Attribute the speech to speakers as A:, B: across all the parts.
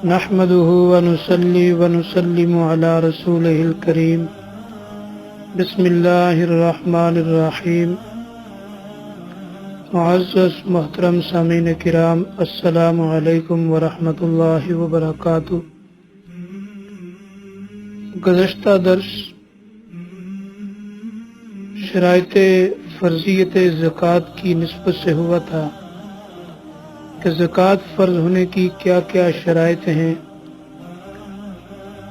A: نحمده ونصلي ونسلم على رسوله الكريم بسم اللہ الرحمن الرحیم۔ معزز محترم سامعین کرام، السلام علیکم ورحمۃ اللہ وبرکاتہ۔ گزشتہ درس شرائط فرضیت زکوٰۃ کی نسبت سے ہوا تھا کہ زکوٰۃ فرض ہونے کی کیا کیا شرائط ہیں،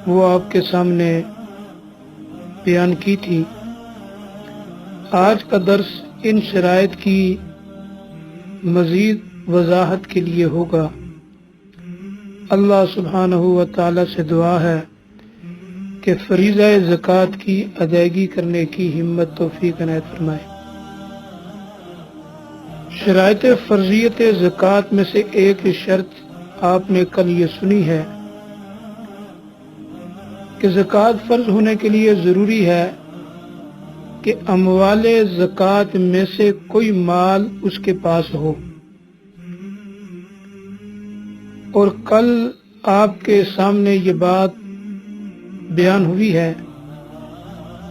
A: وہ آپ کے سامنے بیان کی تھی۔ آج کا درس ان شرائط کی مزید وضاحت کے لیے ہوگا۔ اللہ سبحانہ و تعالی سے دعا ہے کہ فریضہ زکوٰۃ کی ادائیگی کرنے کی ہمت توفیق عنایت فرمائے۔ شرائط فرضیت زکوٰۃ میں سے ایک شرط آپ نے کل یہ سنی ہے کہ زکوٰۃ فرض ہونے کے لیے ضروری ہے کہ اموال زکوٰۃ میں سے کوئی مال اس کے پاس ہو، اور کل آپ کے سامنے یہ بات بیان ہوئی ہے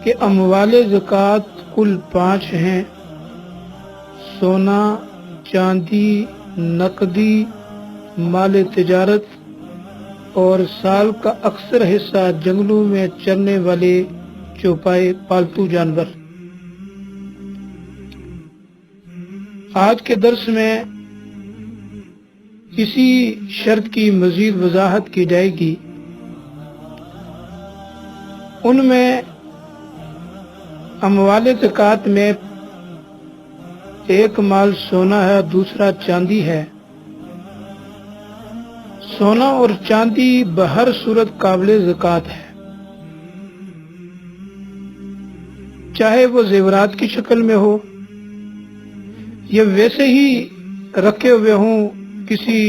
A: کہ اموال زکوٰۃ کل 5 ہیں: سونا، چاندی، نقدی، مال تجارت اور سال کا اکثر حصہ جنگلوں میں چرنے والے چوپائے پالتو جانور۔ آج کے درس میں اسی شرط کی مزید وضاحت کی جائے گی۔ ان میں اموال زکوٰۃ میں ایک مال سونا ہے، دوسرا چاندی ہے۔ سونا اور چاندی بہر صورت قابل زکوٰۃ ہے، چاہے وہ زیورات کی شکل میں ہو یا ویسے ہی رکھے ہوئے ہوں کسی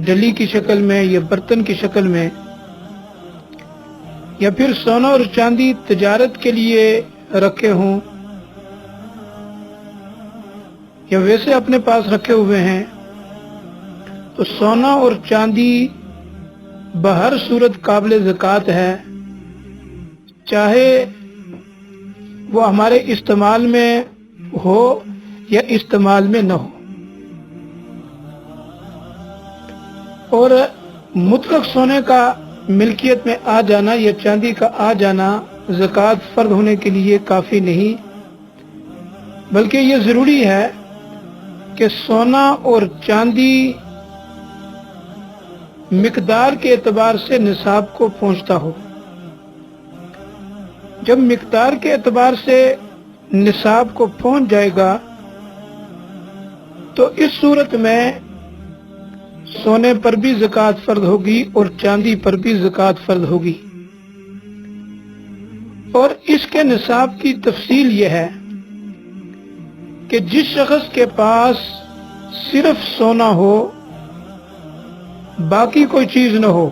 A: ڈلی کی شکل میں یا برتن کی شکل میں، یا پھر سونا اور چاندی تجارت کے لیے رکھے ہوں یا ویسے اپنے پاس رکھے ہوئے ہیں، تو سونا اور چاندی بہر صورت قابل زکوٰۃ ہے، چاہے وہ ہمارے استعمال میں ہو یا استعمال میں نہ ہو۔ اور مطلق سونے کا ملکیت میں آ جانا یا چاندی کا آ جانا زکوٰۃ فرض ہونے کے لیے کافی نہیں، بلکہ یہ ضروری ہے کہ سونا اور چاندی مقدار کے اعتبار سے نصاب کو پہنچتا ہو۔ جب مقدار کے اعتبار سے نصاب کو پہنچ جائے گا تو اس صورت میں سونے پر بھی زکوٰۃ فرض ہوگی اور چاندی پر بھی زکوٰۃ فرض ہوگی۔ اور اس کے نصاب کی تفصیل یہ ہے کہ جس شخص کے پاس صرف سونا ہو، باقی کوئی چیز نہ ہو،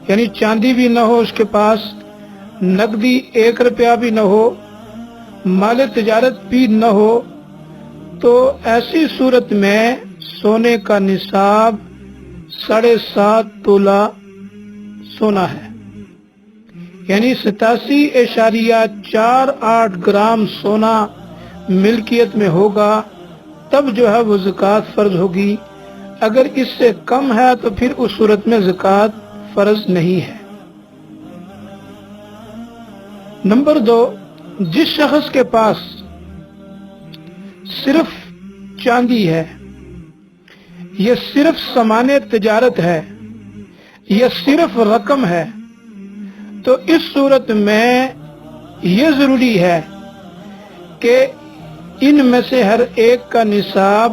A: یعنی چاندی بھی نہ ہو اس کے پاس، نقدی 1 روپیہ بھی نہ ہو، مال تجارت بھی نہ ہو، تو ایسی صورت میں سونے کا نصاب 7.5 تولہ سونا ہے، یعنی 87.48 گرام سونا ملکیت میں ہوگا، تب جو ہے وہ زکوٰۃ فرض ہوگی۔ اگر اس سے کم ہے تو پھر اس صورت میں زکوٰۃ فرض نہیں ہے۔ نمبر 2، جس شخص کے پاس صرف چاندی ہے یا صرف سامان تجارت ہے یا صرف رقم ہے، تو اس صورت میں یہ ضروری ہے کہ ان میں سے ہر ایک کا نصاب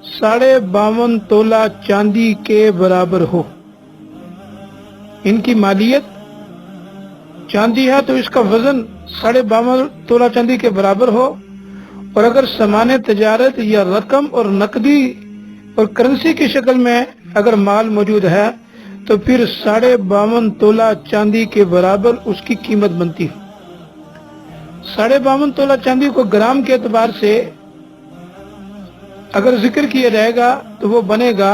A: 52.5 تولہ چاندی کے برابر ہو۔ ان کی مالیت چاندی ہے تو اس کا وزن 52.5 تولہ چاندی کے برابر ہو، اور اگر سامان تجارت یا رقم اور نقدی اور کرنسی کی شکل میں اگر مال موجود ہے تو پھر 52.5 تولہ چاندی کے برابر اس کی قیمت بنتی ہے۔ 52.5 تولہ چاندی کو گرام کے اعتبار سے اگر ذکر کیا جائے گا تو وہ بنے گا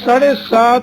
A: 7.5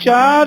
A: 4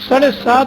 A: 7.5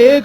A: 1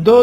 A: 2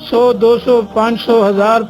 A: 100, 200, 500, 1000,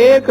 A: 1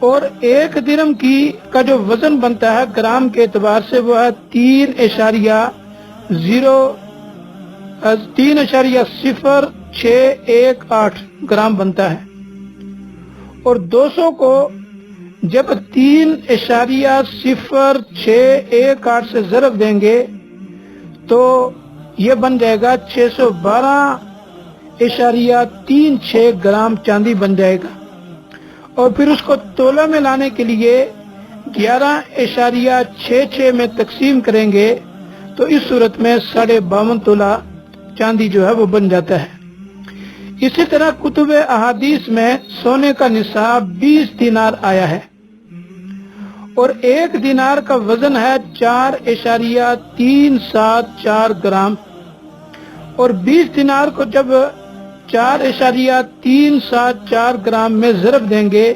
A: اور 1 درہم کا جو وزن بنتا ہے گرام کے اعتبار سے وہ ہے 3.0618 گرام بنتا ہے، اور 200 کو جب 3.0618 سے ضرب دیں گے تو یہ بن جائے گا 612.36 گرام چاندی بن جائے گا، اور پھر اس کو تولہ میں لانے کے لیے 11.66 میں تقسیم کریں گے تو اس صورت میں 52.5 تولہ چاندی جو ہے وہ بن جاتا ہے۔ اسی طرح کتب احادیث میں سونے کا نصاب 20 دینار آیا ہے، اور 1 دینار کا وزن ہے 4.374 گرام، اور 20 دینار کو جب 4.374 گرام میں ضرب دیں گے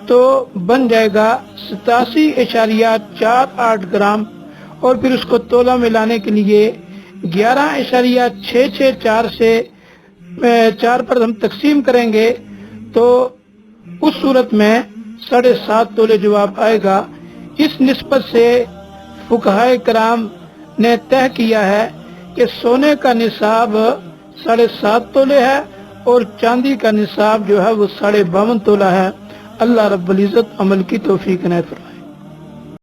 A: تو بن جائے گا 87.48 گرام، اور پھر اس کو تولہ میں لانے کے لیے 11.664 سے 4 پر ہم تقسیم کریں گے تو اس صورت میں 7.5 تولے جواب آئے گا۔ اس نسبت سے فقہائے کرام نے طے کیا ہے کہ سونے کا نصاب 7.5 تولے ہے اور چاندی کا نصاب جو ہے وہ 52.5 تولہ ہے۔ اللہ رب العزت عمل کی توفیق عنایت فرمائے۔